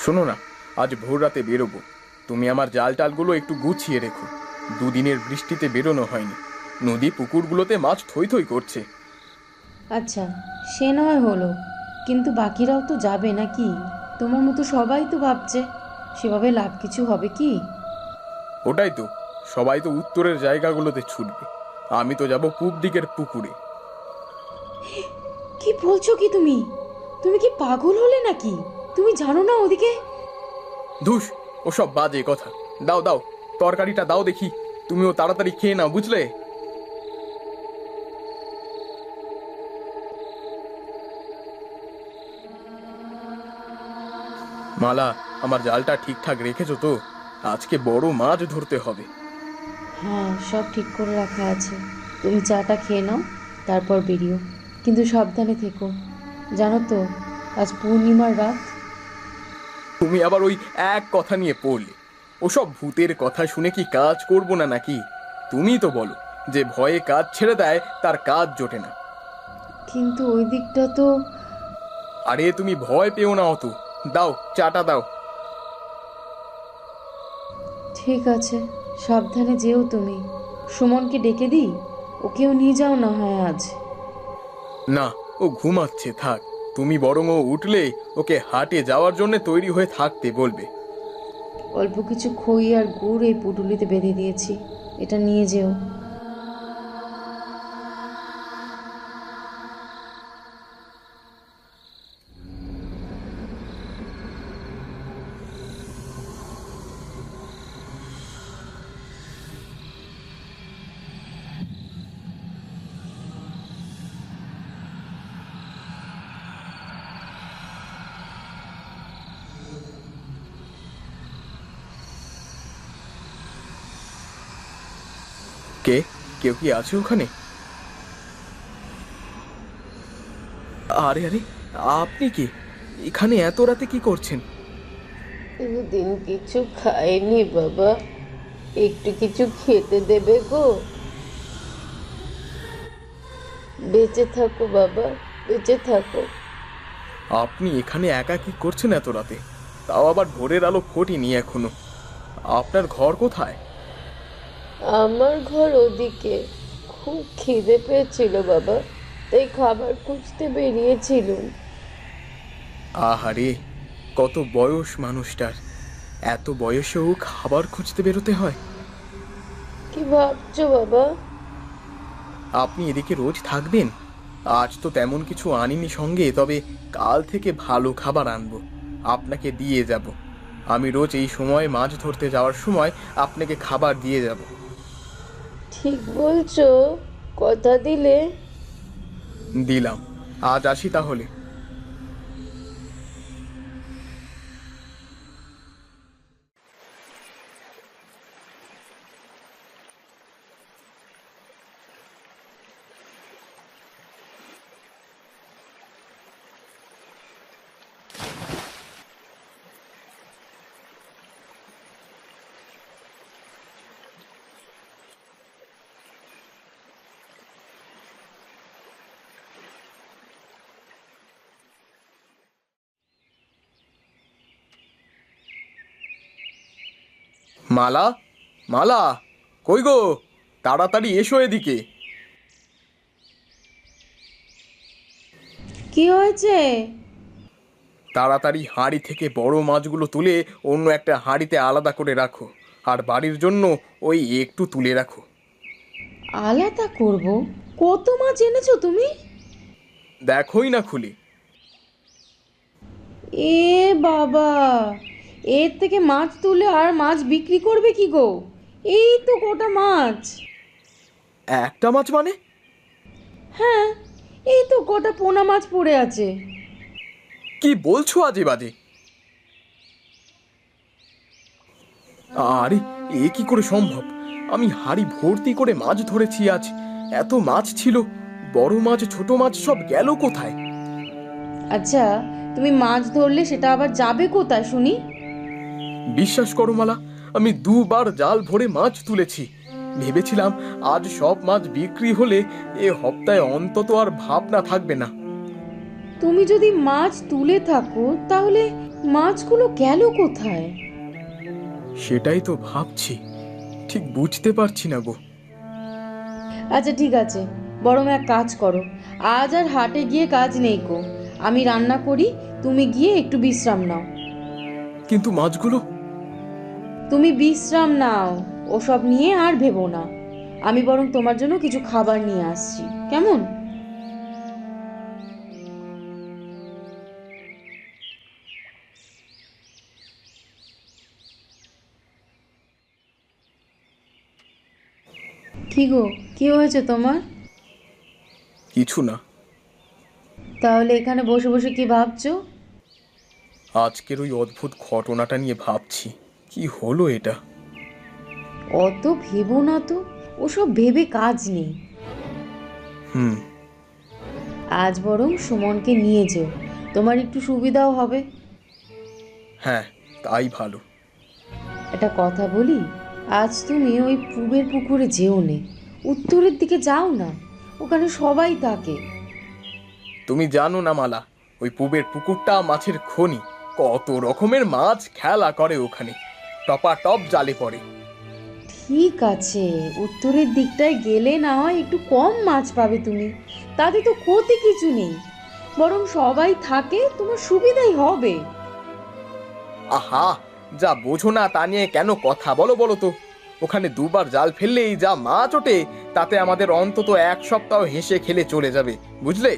শোনো না, আজ ভোর রাতে বেরোবো। তুমি আমার জাল টালগুলো একটু গুছিয়ে রেখো। দুদিনের বৃষ্টিতে বেরোনো হয়নি। নদী পুকুরগুলোতে মাছ থই থই করছে। আচ্ছা, সে নয় হলো, কিন্তু বাকিরাও তো যাবে নাকি? তোমার মতো সবাই তো ভাবছে, সেভাবে লাভ কিছু হবে কি? ওটাই তো, সবাই তো উত্তরের জায়গাগুলোতে ছুটবে। আমি তো যাব পূব দিকের পুকুরে। কি বলছো কি তুমি? তুমি কি পাগল হলে নাকি? তুমি জানো না ওদিকে? ধুস, ওসব বাজে কথা। দাও দাও, তরকারিটা দাও দেখি। তুমিও তাড়াতাড়ি খেয়ে নাও, বুঝলে? মালা, আমার জালটা ঠিকঠাক রেখেছো তো? আজকে বড় মাছ ধরতে হবে। হ্যাঁ, সব ঠিক করে রাখা আছে। তুমি চাটা খেয়ে নাও, তারপর বেরিও। কিন্তু সাবধানে থেকো। জানো তো, আজ পূর্ণিমার রাত। তুমি আবার ওই এক কথা নিয়ে পড়লে। ওসব ভূতের কথা শুনে কি কাজ করব না নাকি? তুমিই তো বলো যে ভয়ে কাজ ছেড়ে দেয় তার কাজ জোটে না। কিন্তু ওই দিকটা তো... আরে তুমি ভয় পেও না অত। দাও, চাটা দাও। ঠিক আছে, সাবধানে যেও তুমি। সুমনকে ডেকে দিই, ওকেও নিয়ে যাও না হয় আজ। না, ও ঘুমাচ্ছে, থাক। তুমি বরং ও উঠলে ওকে হাটে যাওয়ার জন্য তৈরি হয়ে থাকতে বলবে। অল্প কিছু খই আর গুড় এই পুটুলিতে বেঁধে দিয়েছি, এটা নিয়ে যেও। কে? কেউ কি আছে ওখানে? আরে আরে, আপনি কি এখানে এত রাতে কি করছেন? দুদিন কিছু খাইনি বাবা, একটু কিছু খেতে দেবে গো? বেঁচে থাকো বাবা, বেঁচে থাকো। আপনি এখানে একা কি করছেন এত রাতে? তাও আবার ভোরের আলো ফোটেনি এখনো। আপনার ঘর কোথায়? আমার ঘর ওদিকে। খুব খিদে পেয়েছিল বাবা, তাই খাবার খুঁজতে বেরিয়েছিলুম। আহারে, কত বয়স মানুষটার! এত বয়সেও খাবার খুঁজতে বেরোতে হয়? কি ভাবছো বাবা? আপনি এদিকে রোজ থাকবেন? আজ তো তেমন কিছু আনিনি সঙ্গে, তবে কাল থেকে ভালো খাবার আনবো, আপনাকে দিয়ে যাব। আমি রোজ এই সময় মাছ ধরতে যাওয়ার সময় আপনাকে খাবার দিয়ে যাব। ঠিক বলছো, কথা দিলে। দিলাম। আজ আসি তাহলে। মালা, মালা, কই গো? তাড়াতাড়ি এসো এদিকে। কি হয়েছে? তাড়াতাড়ি হাঁড়ি থেকে বড় মাছগুলো তুলে অন্য একটা হাঁড়িতে আলাদা করে রাখো। আর বাড়ির জন্য ওই একটু তুলে রাখো। আলাদা করব? কত মাছ এনেছো তুমি? দেখোই না খুলে। এ বাবা, এর থেকে মাছ তুলে আর মাছ বিক্রি করবে কি গো? এই তো গোটা মাছ। একটা মাছ মানে? হ্যাঁ, এই তো গোটা পোনা মাছ পড়ে আছে। কি বলছো আজে বাজে? আরে, এ কি করে সম্ভব? আমি হাঁড়ি ভর্তি করে মাছ ধরেছি আজ। এত মাছ ছিল। বড় মাছ ছোট মাছ সব গেল কোথায়? আচ্ছা, তুমি মাছ ধরলে সেটা আবার যাবে কোথায় শুনি? বিশ্বাস করো মালা, আমি দুবার জাল ভরে মাছ তুলেছি। ভেবেছিলাম আজ সব মাছ বিক্রি হলে এ হপ্তায় অন্তত আর ভাবনা থাকবে না। তুমি যদি মাছ তুলে থাকো, তাহলে মাছগুলো গেল কোথায়? সেটাই তো ভাবছি, ঠিক বুঝতে পারছি না গো। আচ্ছা ঠিক আছে, বরং এক কাজ করো, আজ আর হাটে গিয়ে কাজ নেই কো, আমি রান্না করি, তুমি গিয়ে একটু বিশ্রাম নাও। কিন্তু মাছগুলো? তুমি বিশ্রাম নাও, ওসব নিয়ে আর ভেবো না। আমি বরং তোমার জন্য কিছু খাবার নিয়ে আসছি, কেমন? কি গো, কি হয়েছে তোমার? কিছু না। তাহলে এখানে বসে বসে কি ভাবছো? আজকের ওই অদ্ভুত ঘটনাটা নিয়ে ভাবছি, কি হলো এটা। অত ভেবো না তো, ওসব ভেবে কাজ নেই। হুম। আজ বরং সুমনকে নিয়ে যেও, তোমার একটু সুবিধাও হবে। হ্যাঁ, তাই ভালো। একটা কথা বলি, আজ তুমি ওই পূবের পুকুরে যেও নে, উত্তরের দিকে যাও না, ওখানে সবাই থাকে। তুমি জানো না মালা, ওই পুবের পুকুরটা মাছের খনি। কত রকমের মাছ খেলা করে ওখানে, টপাটপ জালে পড়ে। ঠিক আছে, উত্তরের দিকটায় গেলে না হয় একটু কম মাছ পাবে তুমি, তাতে তো ক্ষতি কিছু নেই, বরং সবাই থাকে, তোমার সুবিধাই হবে। আহা, যা বোঝো না তা নিয়ে কেন কথা বলো বলো তো। ওখানে দুবার জাল ফেললেই যা মাছ ওঠে, তাতে আমাদের অন্তত এক সপ্তাহ হেসে খেলে চলে যাবে, বুঝলে?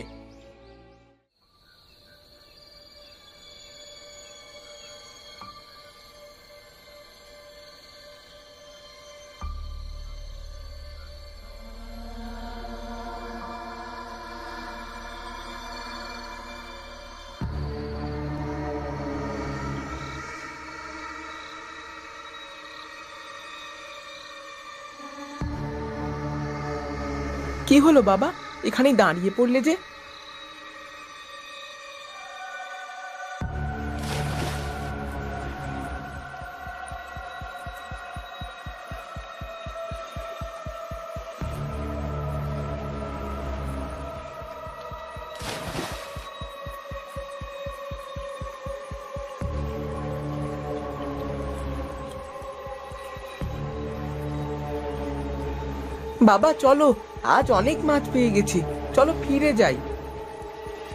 কি হলো বাবা, এখানেই দাঁড়িয়ে পড়লে যে? বাবা চলো, আজ অনেক মাছ পেয়ে গেছি, চলো ফিরে যাই।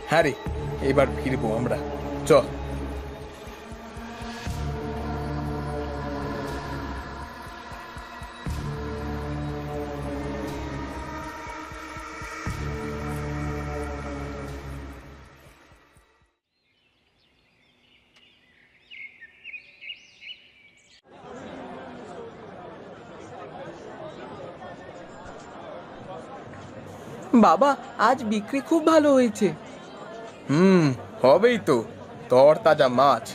হ্যাঁ রে, এবার ফিরবো আমরা, চ। বাবা আজ বিক্রি খুব ভালো হয়েছে। হুম, হবেই তো। তরতাজা মাছ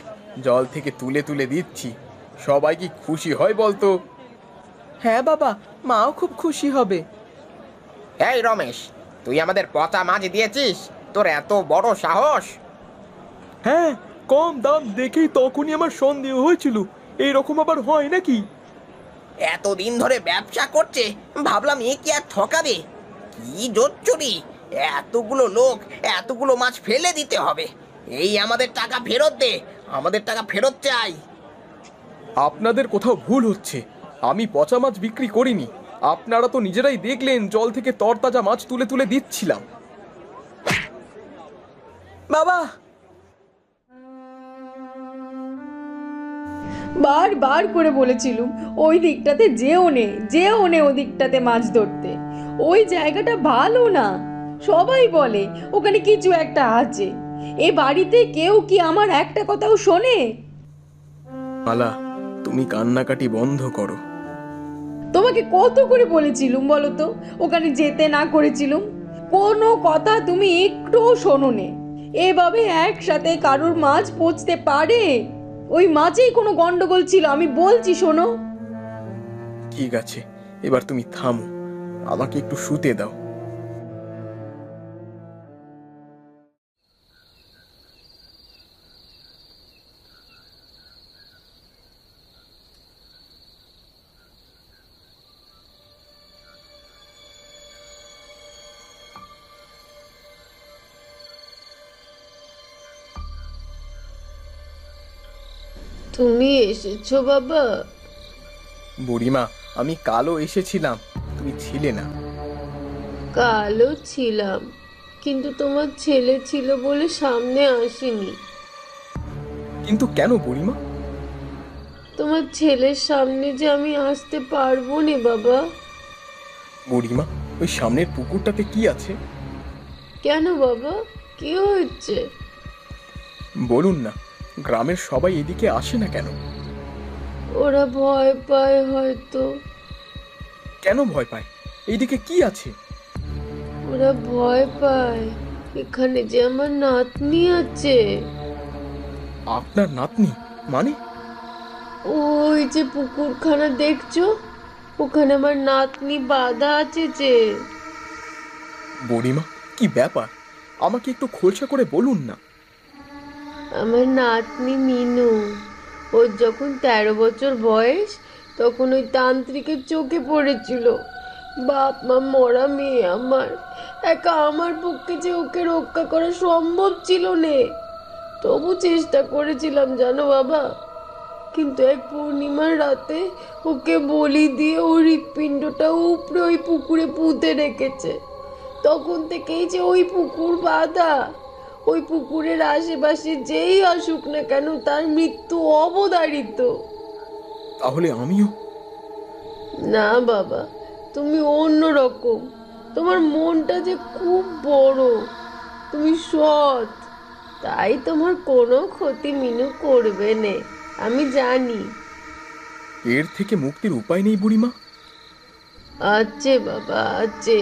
জল থেকে তুলে তুলে দিচ্ছি, সবাই কি খুশি হয় বলতো? হ্যাঁ বাবা, মাও খুব খুশি হবে। এই রমেশ, তুই আমাদের পচা মাছ দিয়েছিস? তোর এত বড় সাহস! হ্যাঁ, কম দাম দেখেই তখনই আমার সন্দেহ হয়েছিল, এইরকম আবার হয় নাকি। এতদিন ধরে ব্যবসা করছে, ভাবলাম এ কি আর ঠকাবে। কি জোচ্চুরি! এতগুলো লোক, এতগুলো মাছ ফেলে দিতে হবে। এই আমাদের টাকা ফেরত দে, আমাদের টাকা ফেরত চাই। আপনাদের কোথাও ভুল হচ্ছে, আমি পচা মাছ বিক্রি করিনি। আপনারা তো নিজেরাই দেখলেন জল থেকে তরতাজা মাছ তুলে তুলে দিচ্ছিলাম। বাবা, বারবার করে বলেছিলুম ওই দিকটাতে যেও নে ওই দিকটাতে মাছ ধরতে, ওই জায়গাটা ভালো না। সবাই বলে ওখানে কিছু একটা আছে, এ বাড়িতে কেউ কি আমার একটা কথাও শোনে? মালা, তুমি কান্নাকাটি বন্ধ করো। তোমাকে কত করে বলেছিলুম বলো তো, ওখানে যেতে না করেছিলুম? কোনো কথা তুমি একটুও শোনোনে। এভাবে একসাথে কারুর মাছ পচতে পারে? ওই মাছেই কোনো গন্ডগোল ছিল, আমি বলছি শোনো। ঠিক আছে, এবার তুমি থামো, আমাকে একটু শুতে দাও। তুমি এসেছো বাবা? বুড়িমা, আমি কালও এসেছিলাম, তুমি ছিলে না। কালও ছিলাম, কিন্তু তোমার ছেলে ছিল বলে সামনে আসিনি। কিন্তু কেন বুড়িমা? তোমার ছেলের সামনে যে আমি আসতে পারবো না বাবা। বুড়িমা, ওই সামনের পুকুরটাতে কি আছে? কেন বাবা, কি হচ্ছে? বলুন না, গ্রামের সবাই এদিকে আসে না কেন? ওরা ভয় পায় হয়তো। কেন ভয় পায়? এইদিকে কি আছে? ওরা ভয় পায় এখানে যে আমার নাতনি আছে। আপনার নাতনি? মানে? ওই যে পুকুরখানা দেখছো, ওখানে আমার নাতনি বাঁধা আছে যে। বুড়িমা, কি ব্যাপার? আমাকে একটু খোলসা করে বলুন না। আমার নাতনি মিনু, ওর যখন 13 বছর বয়স তখন ওই তান্ত্রিকের চোখে পড়েছিল। বাপ মা মরা মেয়ে আমার, একা আমার পক্ষে যে ওকে রক্ষা করা সম্ভব ছিল না। তবু চেষ্টা করেছিলাম জানো বাবা। কিন্তু এক পূর্ণিমার রাতে ওকে বলি দিয়ে ওর হৃৎপিণ্ডটা উপরে ওই পুকুরে পুঁতে রেখেছে। তখন থেকেই যে ওই পুকুর বাঁধা। ওই পুকুরের আশেপাশে যেই আসুক না কেন তার মৃত্যু অবধারিত। তাহলে আমিও? না বাবা, তুমি অন্য রকম। তোমার মনটা যে খুব বড়, তুমি সৎ, তাই তোমার কোনো ক্ষতি মিনু করবে না, আমি জানি। এর থেকে মুক্তির উপায় নেই বুড়িমা? আছে বাবা, আছে।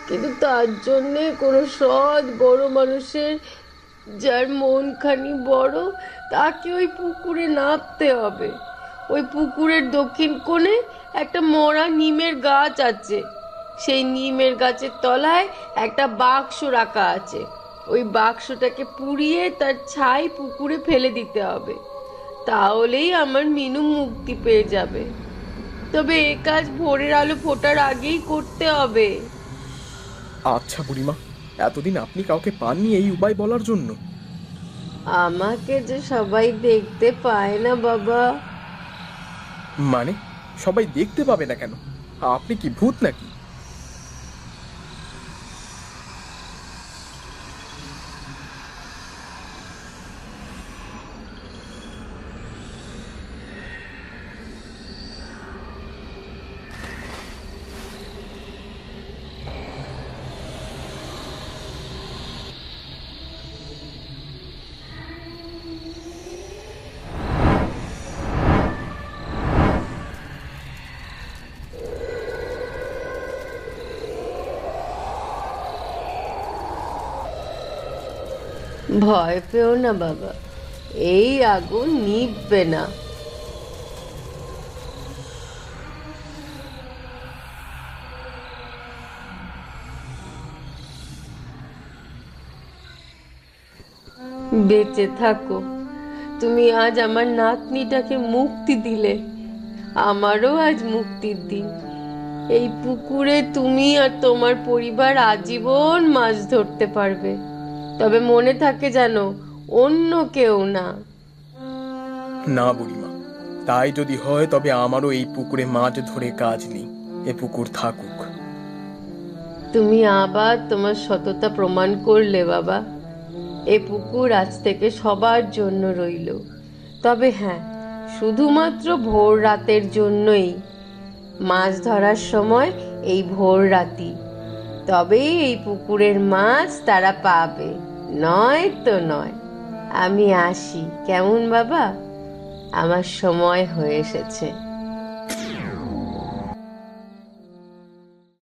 কিন্তু তার জন্যে কোনো সৎ বড় মানুষের, যার মনখানি বড়, তাকে ওই পুকুরে নামতে হবে। ওই পুকুরের দক্ষিণ কোণে একটা মরা নিমের গাছ আছে। সেই নিমের গাছের তলায় একটা বাক্স রাখা আছে। ওই বাক্সটাকে পুড়িয়ে তার ছাই পুকুরে ফেলে দিতে হবে। তাহলেই আমার মিনু মুক্তি পেয়ে যাবে। তবে এ কাজ ভোরের আলো ফোটার আগেই করতে হবে। আচ্ছা বুড়িমা, এতদিন আপনি কাউকে পাননি এই উপায় বলার জন্য? আমাকে যে সবাই দেখতে পায় না বাবা। মানে সবাই দেখতে পাবে না কেন? আপনি কি ভূত নাকি? ভয় পেও না বাবা, এই আগুন নিভবে না। বেঁচে থাকো। তুমি আজ আমার নাতনিটাকে মুক্তি দিলে, আমারও আজ মুক্তির দিন। এই পুকুরে তুমি আর তোমার পরিবার আজীবন মাছ ধরতে পারবে। তবে মনে থাকে জানো, অন্য কেউ না। না বুড়িমা, তাই যদি হয় তবে আমারও এই পুকুরে মাছ ধরে কাজ নেই। এ পুকুর থাকুক। তুমি আবার তোমার সততা প্রমাণ করলে বাবা। এ পুকুর আজ থেকে সবার জন্য রইল। তবে হ্যাঁ, শুধুমাত্র ভোর রাতের জন্যই। মাছ ধরার সময় এই ভোর রাতি, তবেই এই পুকুরের মাছ তারা পাবে, নয় তো নয়। আমি আসি কেমন বাবা, আমার সময় হয়ে এসেছে।